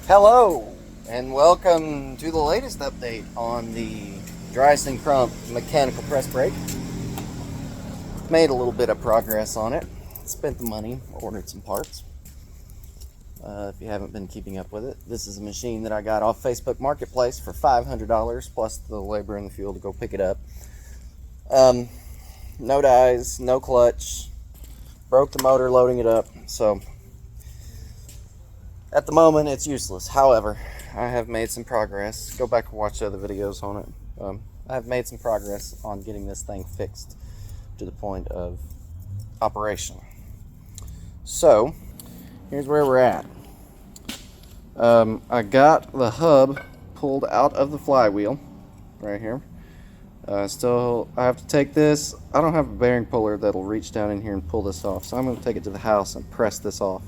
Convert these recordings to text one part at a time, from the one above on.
Hello, and welcome to the latest update on the Dreis and Krump mechanical press brake. Made a little bit of progress on it. Spent the money, ordered some parts. If you haven't been keeping up with it, this is a machine that I got off Facebook Marketplace for $500 plus the labor and the fuel to go pick it up. No dies, no clutch. Broke the motor loading it up, so at the moment, it's useless. However, I have made some progress. Go back and watch other videos on it. I have made some progress on getting this thing fixed to the point of operation. So, here's where we're at. I got the hub pulled out of the flywheel right here. I have to take this. I don't have a bearing puller that'll reach down in here and pull this off, so I'm going to take it to the house and press this off.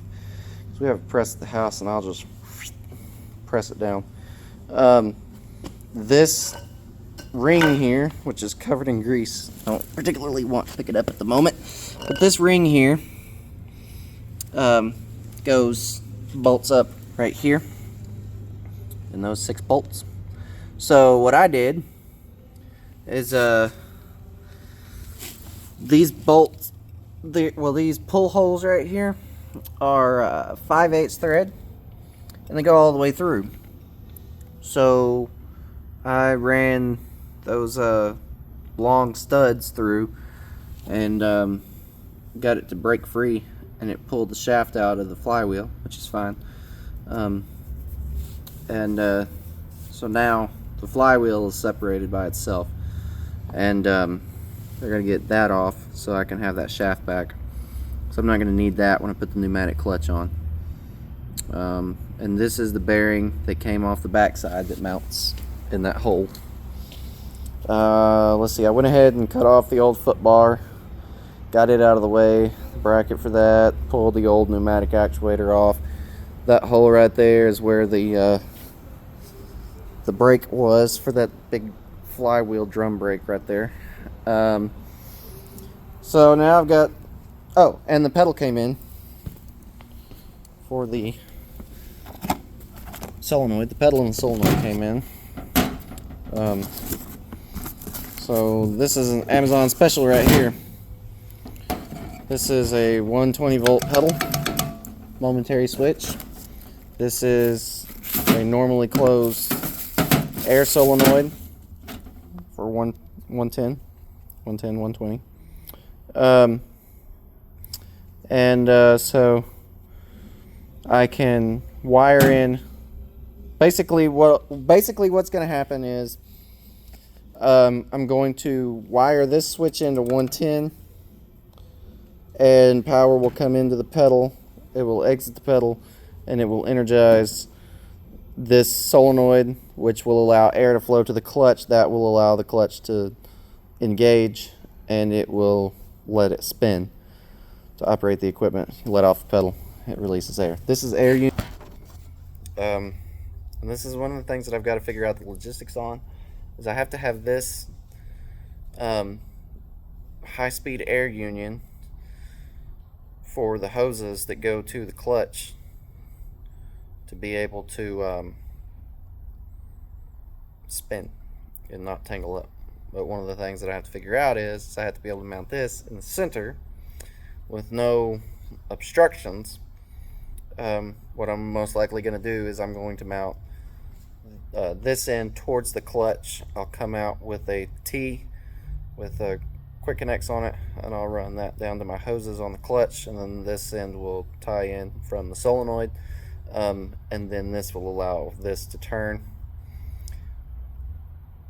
We have it pressed at the house, and I'll just press it down. This ring here, which is covered in grease, I don't particularly want to pick it up at the moment, but this ring here bolts up right here in those 6 bolts. So what I did is these bolts, these pull holes right here are 5/8 thread, and they go all the way through. So I ran those long studs through and got it to break free, and it pulled the shaft out of the flywheel, which is fine. So now the flywheel is separated by itself, and they're gonna get that off so I can have that shaft back. So I'm not going to need that when I put the pneumatic clutch on. And this is the bearing that came off the backside that mounts in that hole. Let's see, I went ahead and cut off the old foot bar, got it out of the way, the bracket for that, pulled the old pneumatic actuator off. That hole right there is where the brake was for that big flywheel drum brake right there. So now I've got, oh, and the pedal came in for the solenoid. The pedal and the solenoid came in. So this is an Amazon special right here. This is a 120 volt pedal, momentary switch. This is a normally closed air solenoid for 110, 120. So I can wire in. Basically what's going to happen is I'm going to wire this switch into 110, and power will come into the pedal. It will exit the pedal, and it will energize this solenoid, which will allow air to flow to the clutch. That will allow the clutch to engage, and it will let it spin. To operate the equipment, you let off the pedal, it releases air. This is air unit. And this is one of the things that I've got to figure out the logistics on, is I have to have this high-speed air union for the hoses that go to the clutch to be able to spin and not tangle up. But one of the things that I have to figure out is I have to be able to mount this in the center with no obstructions. What I'm most likely going to do is I'm going to mount this end towards the clutch. I'll come out with a T with quick connects on it, and I'll run that down to my hoses on the clutch, and then this end will tie in from the solenoid, and then this will allow this to turn.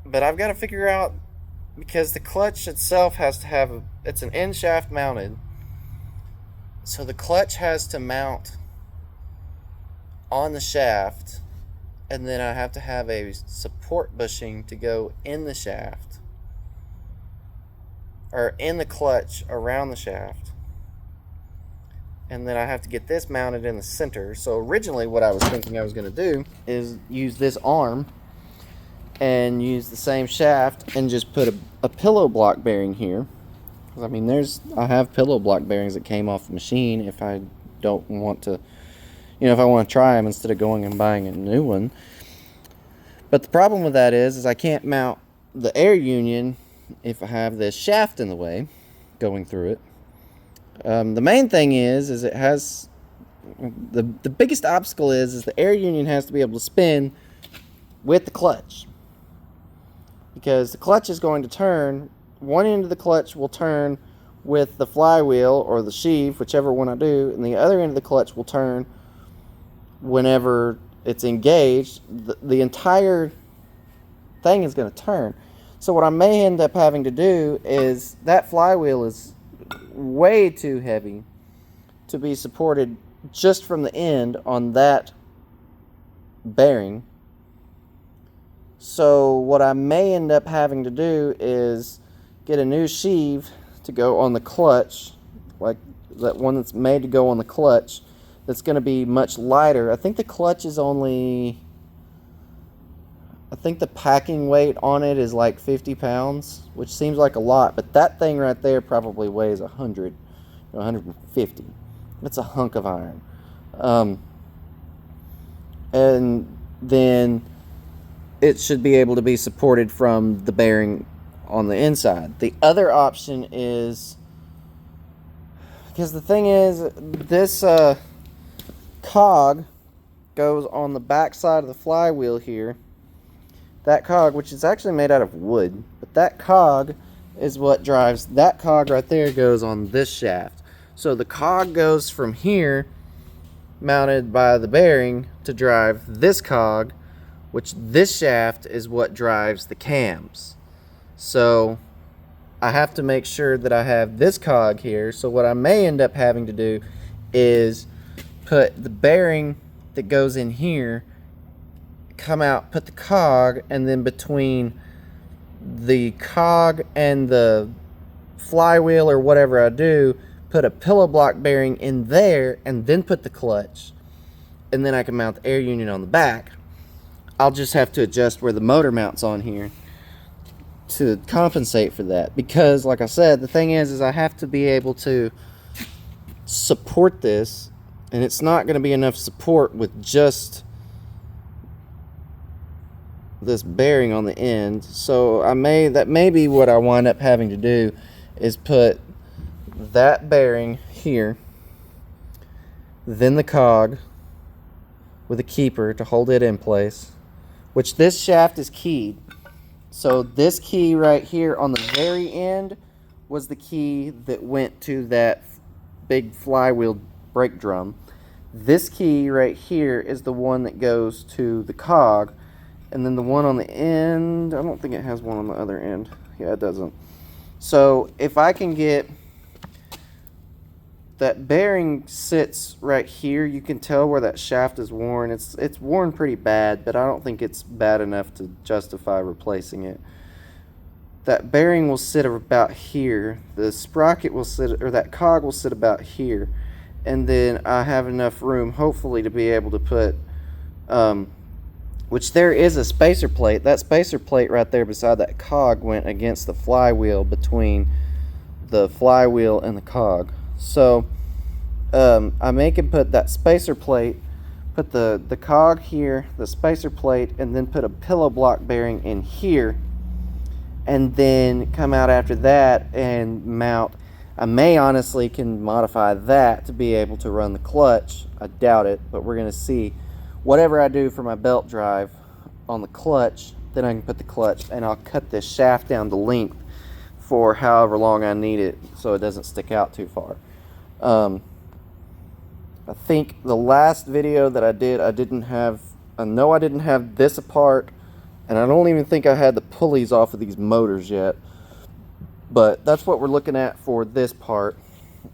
But I've got to figure out, because the clutch itself has to have, it's an end shaft mounted, so the clutch has to mount on the shaft, and then I have to have a support bushing to go in the shaft, or in the clutch around the shaft, and then I have to get this mounted in the center. So originally what I was thinking I was going to do is use this arm and use the same shaft and just put a pillow block bearing here. I mean, I have pillow block bearings that came off the machine if I don't want to if I want to try them instead of going and buying a new one. But the problem with that is I can't mount the air union if I have this shaft in the way going through it. The main thing is it has the biggest obstacle is the air union has to be able to spin with the clutch, because the clutch is going to turn. One end of the clutch will turn with the flywheel or the sheave, whichever one I do, and the other end of the clutch will turn whenever it's engaged. The entire thing is going to turn. So what I may end up having to do is, that flywheel is way too heavy to be supported just from the end on that bearing. So what I may end up having to do is get a new sheave to go on the clutch, like that one that's made to go on the clutch, that's going to be much lighter. I think the clutch is only, I think the packing weight on it is like 50 pounds, which seems like a lot, but that thing right there probably weighs 100 or 150. It's a hunk of iron. And then it should be able to be supported from the bearing on the inside. The other option is, because the thing is, this cog goes on the back side of the flywheel here. That cog, which is actually made out of wood, but that cog is what drives, that cog right there goes on this shaft. So the cog goes from here, mounted by the bearing, to drive this cog, which this shaft is what drives the cams. So I have to make sure that I have this cog here. So what I may end up having to do is put the bearing that goes in here, come out, put the cog, and then between the cog and the flywheel or whatever I do, put a pillow block bearing in there, and then put the clutch, and then I can mount the air union on the back. I'll just have to adjust where the motor mounts on here to compensate for that, because like I said, the thing is I have to be able to support this, and it's not going to be enough support with just this bearing on the end. So that may be what I wind up having to do, is put that bearing here, then the cog with a keeper to hold it in place, which this shaft is keyed. So this key right here on the very end was the key that went to that big flywheel brake drum. This key right here is the one that goes to the cog, and then the one on the end, I don't think it has one on the other end. Yeah, it doesn't. So if I can get that bearing sits right here, you can tell where that shaft is worn. It's worn pretty bad, but I don't think it's bad enough to justify replacing it. That bearing will sit about here. The sprocket will sit, or that cog will sit about here. And then I have enough room, hopefully, to be able to put, which there is a spacer plate. That spacer plate right there beside that cog went against the flywheel, between the flywheel and the cog. So I may can put that spacer plate, put the cog here, the spacer plate, and then put a pillow block bearing in here, and then come out after that and mount. I may honestly can modify that to be able to run the clutch. I doubt it, but we're going to see. Whatever I do for my belt drive on the clutch, then I can put the clutch, and I'll cut this shaft down to length for however long I need it, so it doesn't stick out too far. I think the last video that I did, I know I didn't have this apart, and I don't even think I had the pulleys off of these motors yet, but that's what we're looking at for this part.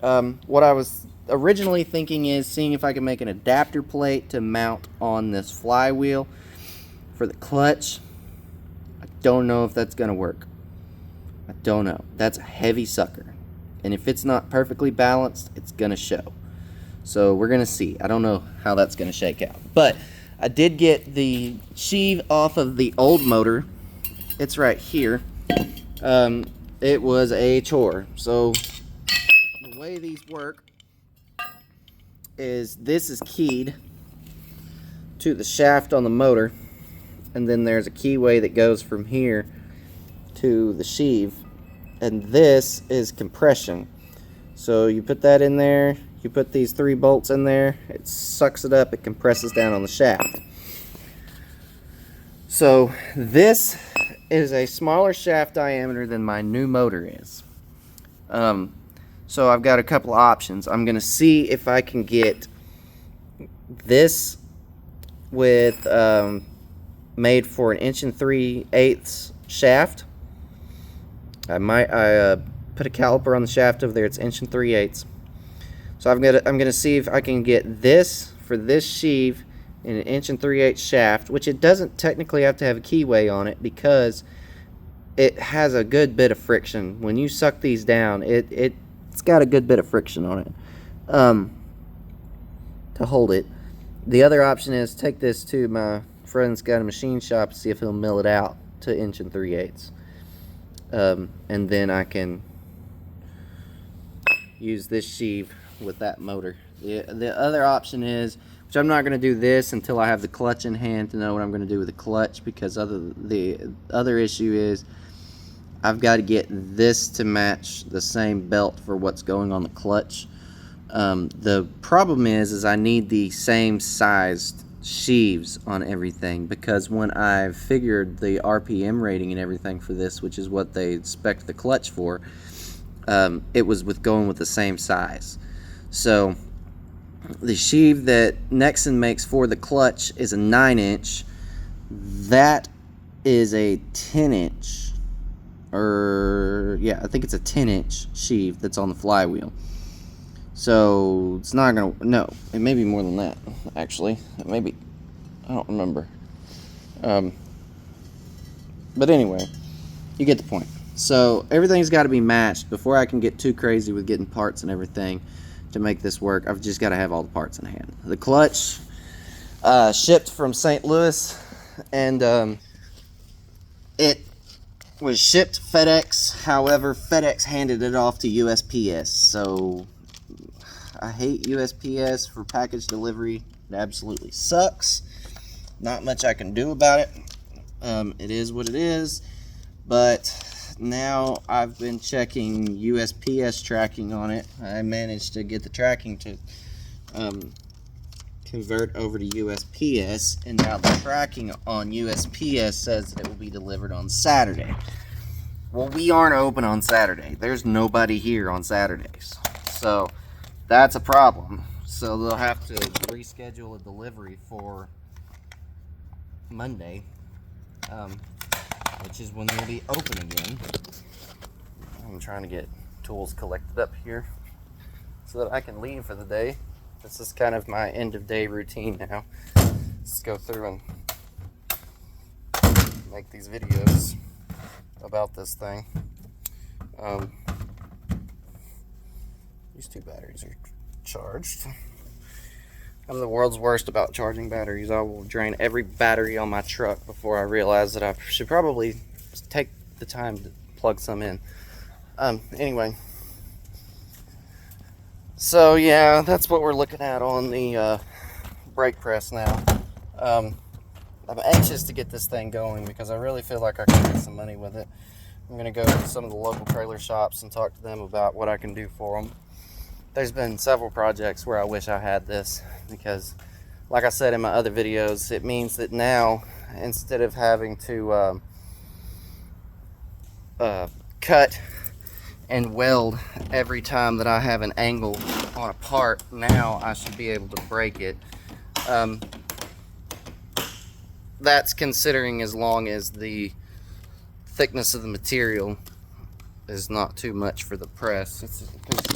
What I was originally thinking is seeing if I can make an adapter plate to mount on this flywheel for the clutch. I don't know if that's going to work. I don't know. That's a heavy sucker, and if it's not perfectly balanced, it's going to show. So we're going to see. I don't know how that's going to shake out, but I did get the sheave off of the old motor. It's right here. It was a chore. So the way these work is this is keyed to the shaft on the motor, and then there's a keyway that goes from here to the sheave, and this is compression. So you put that in there, you put these 3 bolts in there, it sucks it up, it compresses down on the shaft. So this is a smaller shaft diameter than my new motor is. So I've got a couple of options. I'm going to see if I can get this with made for an 1 3/8" shaft. I put a caliper on the shaft over there. It's 1 3/8. So I'm gonna see if I can get this for this sheave in an 1 3/8 shaft, which it doesn't technically have to have a keyway on it because it has a good bit of friction. When you suck these down, it's got a good bit of friction on it to hold it. The other option is take this to my friend's got a machine shop and see if he'll mill it out to 1 3/8. And then I can use this sheave with that motor. The other option is, which I'm not going to do this until I have the clutch in hand to know what I'm going to do with the clutch, because the other issue is I've got to get this to match the same belt for what's going on the clutch. The problem is I need the same sized sheaves on everything, because when I figured the RPM rating and everything for this, which is what they spec the clutch for, it was going with the same size. So the sheave that Nexen makes for the clutch is a 9-inch. That is a 10-inch, or yeah, I think it's a 10-inch sheave that's on the flywheel. So it's not gonna, no, it may be more than that, actually. Maybe, I don't remember. But anyway, you get the point. So everything's got to be matched before I can get too crazy with getting parts and everything to make this work. I've just got to have all the parts in hand. The clutch shipped from St. Louis, and it was shipped FedEx. However, FedEx handed it off to USPS. So I hate USPS for package delivery. It absolutely sucks. Not much I can do about it. It is what it is. But now I've been checking USPS tracking on it. I managed to get the tracking to convert over to USPS, and now the tracking on USPS says that it will be delivered on Saturday. Well, we aren't open on Saturday. There's nobody here on Saturdays. So that's a problem. So they'll have to reschedule a delivery for Monday, which is when they'll be open again. I'm trying to get tools collected up here so that I can leave for the day. This is kind of my end of day routine now. Let's go through and make these videos about this thing. These 2 batteries are charged. I'm the world's worst about charging batteries. I will drain every battery on my truck before I realize that I should probably take the time to plug some in. Anyway. So yeah, that's what we're looking at on the brake press now. I'm anxious to get this thing going because I really feel like I can get some money with it. I'm going to go to some of the local trailer shops and talk to them about what I can do for them. There's been several projects where I wish I had this because, like I said in my other videos, it means that now, instead of having to cut and weld every time that I have an angle on a part, now I should be able to break it. That's considering as long as the thickness of the material is not too much for the press.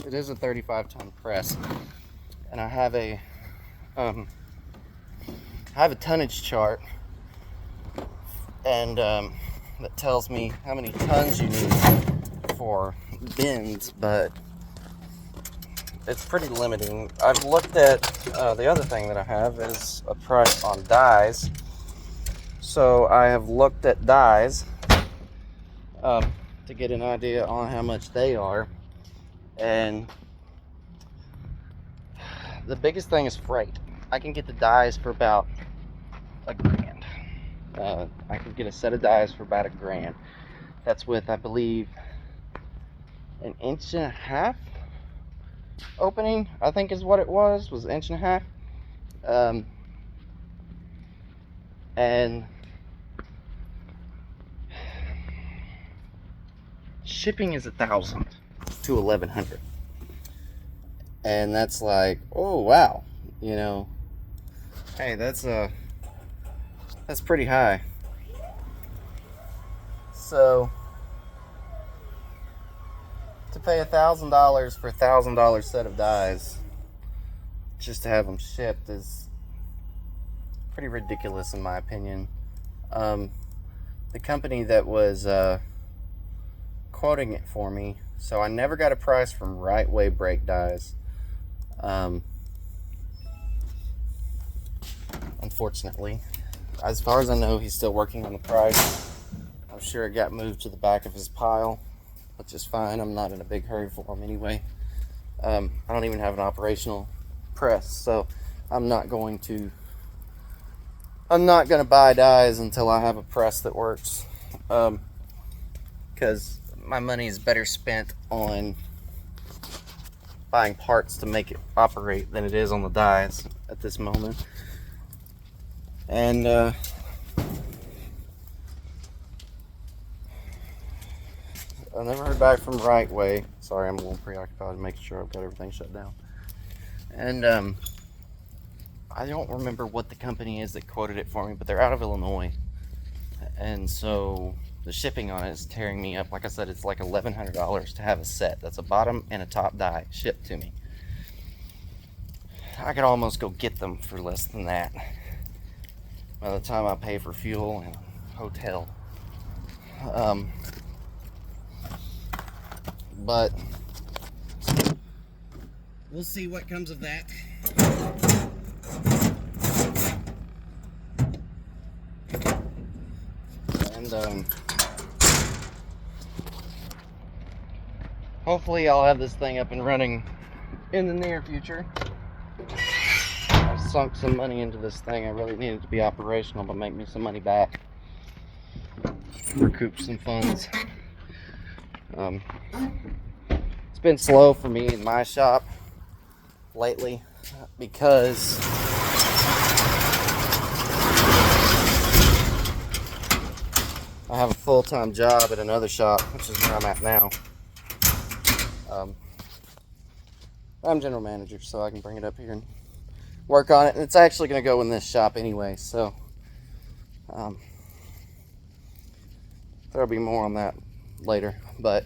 It is a 35-ton press, and I have a tonnage chart, and that tells me how many tons you need for bends, but it's pretty limiting. I've looked at the other thing that I have is a price on dies. So I have looked at dies to get an idea on how much they are, and the biggest thing is freight. I can get the dies for about $1,000. I could get a set of dies for about $1,000. That's with, I believe, an 1.5 inch opening, I think is what it was 1.5 inch. And shipping is $1,000 to $1,100, and that's like, oh wow, you know, hey, that's pretty high. So to pay $1,000 for $1,000 set of dies just to have them shipped is pretty ridiculous in my opinion. The company that was quoting it for me, so I never got a price from Right Way Brake Dies. Unfortunately, as far as I know, he's still working on the price. I'm sure it got moved to the back of his pile, which is fine. I'm not in a big hurry for him anyway. I don't even have an operational press, so I'm not going to buy dies until I have a press that works, because my money is better spent on buying parts to make it operate than it is on the dies at this moment. And I never heard back from Right Way. Sorry, I'm a little preoccupied making sure I've got everything shut down. And I don't remember what the company is that quoted it for me, but they're out of Illinois. And so the shipping on it is tearing me up. Like I said, it's like $1,100 to have a set. That's a bottom and a top die shipped to me. I could almost go get them for less than that by the time I pay for fuel and hotel. But we'll see what comes of that. And hopefully I'll have this thing up and running in the near future. I've sunk some money into this thing. I really need it to be operational to make me some money back, recoup some funds. It's been slow for me in my shop lately because I have a full-time job at another shop, which is where I'm at now. I'm general manager, so I can bring it up here and work on it. And it's actually going to go in this shop anyway, so there'll be more on that later. But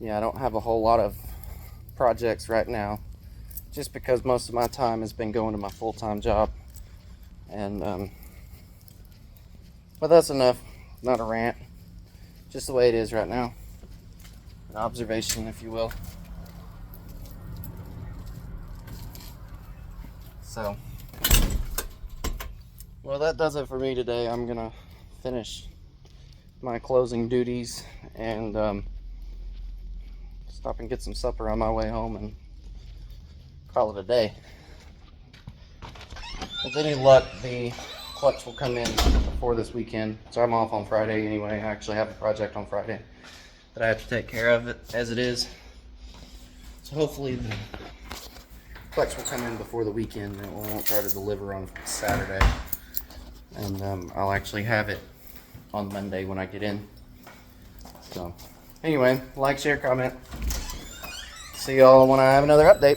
yeah, I don't have a whole lot of projects right now, just because most of my time has been going to my full-time job. And but that's enough. Not a rant, just the way it is right now. An observation, if you will. So, well, that does it for me today. I'm gonna finish my closing duties and stop and get some supper on my way home and call it a day. With any luck, the clutch will come in before this weekend, so I'm off on Friday anyway. I actually have a project on Friday that I have to take care of it as it is, so hopefully the clutch will come in before the weekend and it won't try to deliver on Saturday, and I'll actually have it on Monday when I get in. So anyway, like, share, comment. See y'all when I have another update.